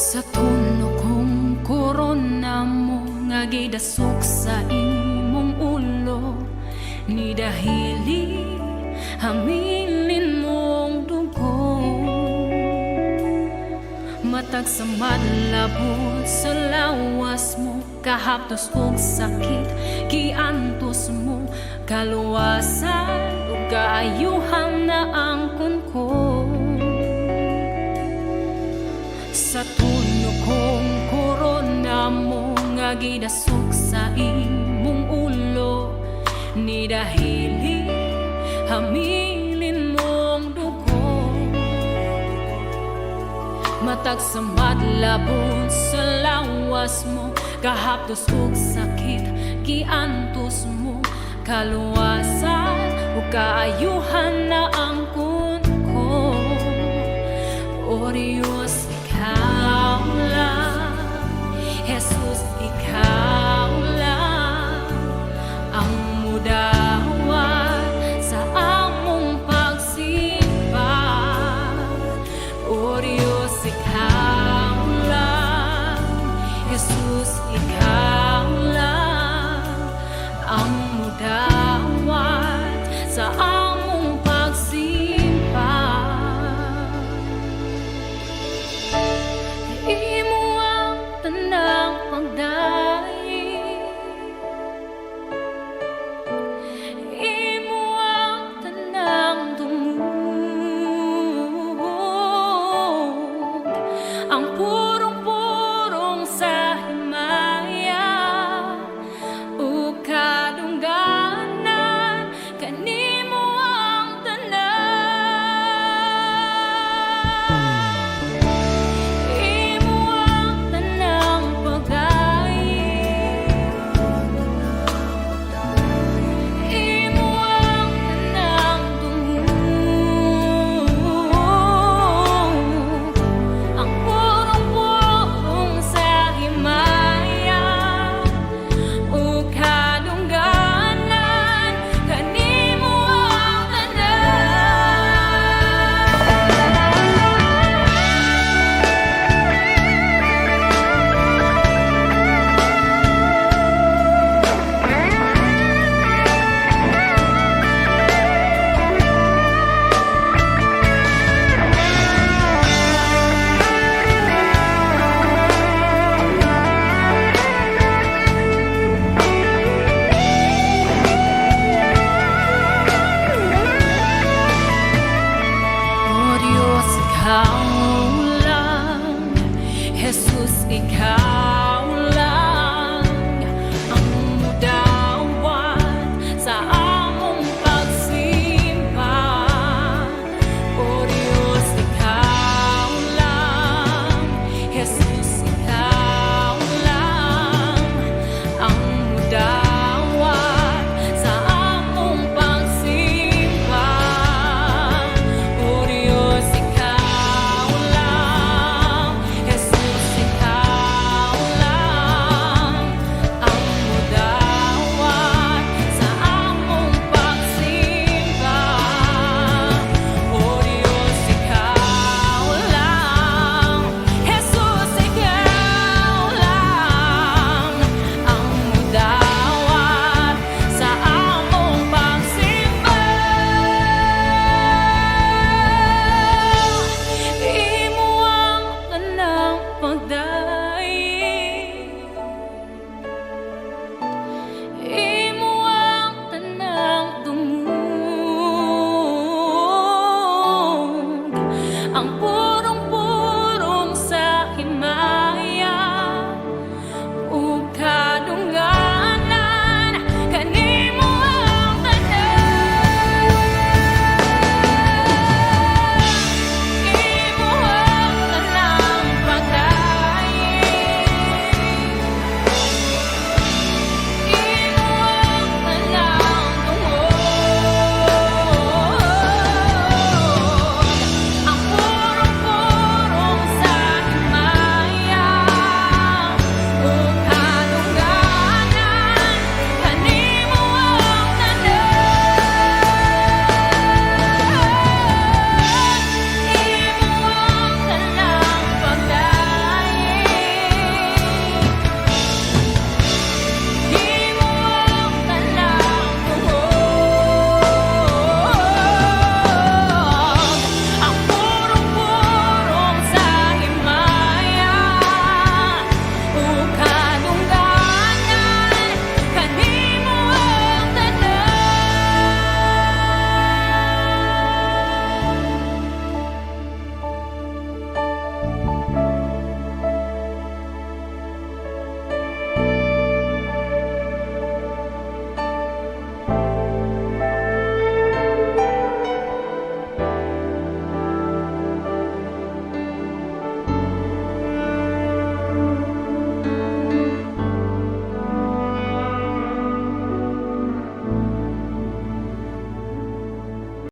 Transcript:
Sa tuno kong korona mo nga gidasok sa imong ulo, ni dahili hamilin mong dugo. Matag sa madlabot sa lawas mo, kahaptos og sakit giantos mo, kaluwasan ug kaayuhan na angkon ko. Sa tuno kong korona mo nga gidasok sa imong ulo, ni dahili hamilin mong dugo. Matag sa madlabon sa lawas mo, kahaptos og sakit giantos mo, kaluwasan ug kaayuhan na angkon ko. O Diyos, ikaw lang, Jesus, ikaw lang ang mudawat sa among pagsimba. O Diyos, ikaw lang, Jesus, ikaw lang ang mudawat sa among pagsimba. Imo ang tanang pagdaig, imo ang tanang tumug, ang purong-purong sa himaya ug kadungganan, kanimo ang tanan. Imo ang tanang pagdaig, imo ang tanang tumug, ang purong-purong sa himaya ug kadungganan, kanimo ang O Diyos, ikaw lang, Jesus, ikaw